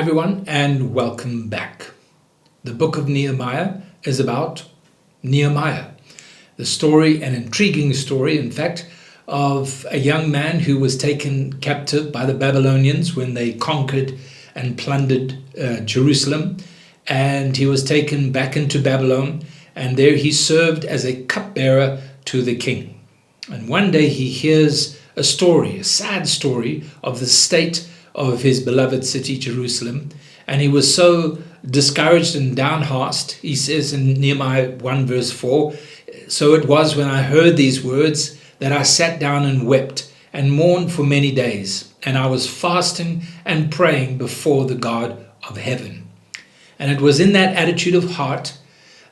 everyone, and welcome back. The book of Nehemiah is about Nehemiah, the story, an intriguing story, in fact, of a young man who was taken captive by the Babylonians when they conquered and plundered Jerusalem, and he was taken back into Babylon, and there he served as a cupbearer to the king. And one day he hears a story, a sad story of the state of his beloved city, Jerusalem. And he was so discouraged and downcast. He says in Nehemiah 1 verse 4, "So it was when I heard these words that I sat down and wept and mourned for many days. And I was fasting and praying before the God of heaven." And it was in that attitude of heart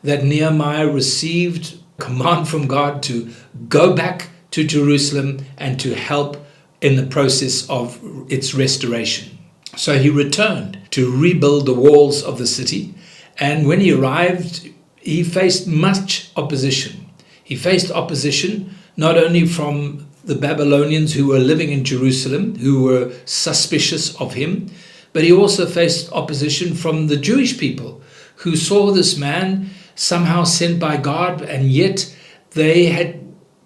that Nehemiah received command from God to go back to Jerusalem and to help in the process of its restoration. So he returned to rebuild the walls of the city, and when he arrived, he faced much opposition. He faced opposition not only from the Babylonians who were living in Jerusalem, who were suspicious of him, but he also faced opposition from the Jewish people who saw this man somehow sent by God, and yet they had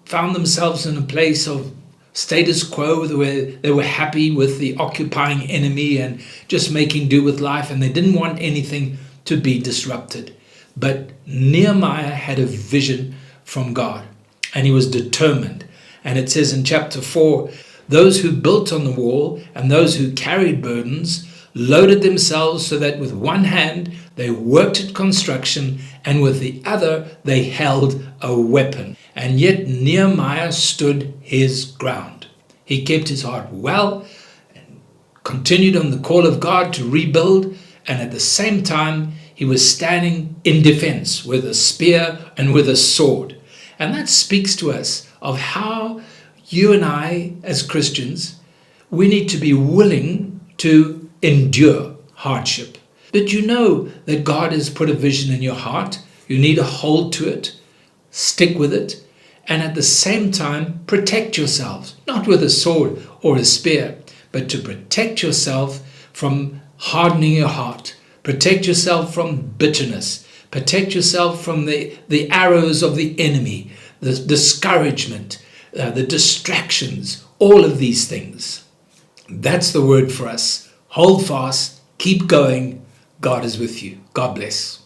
found themselves in a place of status quo where they were happy with the occupying enemy and just making do with life, and they didn't want anything to be disrupted. But Nehemiah had a vision from God, and he was determined. And it says in chapter 4, those who built on the wall and those who carried burdens loaded themselves so that with one hand they worked at construction and with the other they held a weapon. And yet Nehemiah stood his ground. He kept his heart well and continued on the call of God to rebuild, and at the same time he was standing in defense with a spear and with a sword. And that speaks to us of how you and I as Christians, we need to be willing to endure hardship. But you know that God has put a vision in your heart. You need to hold to it, stick with it, and at the same time protect yourselves, not with a sword or a spear, but to protect yourself from hardening your heart, protect yourself from bitterness, protect yourself from the arrows of the enemy, the discouragement, the distractions, all of these things. That's the word for us. Hold fast, keep going. God is with you. God bless.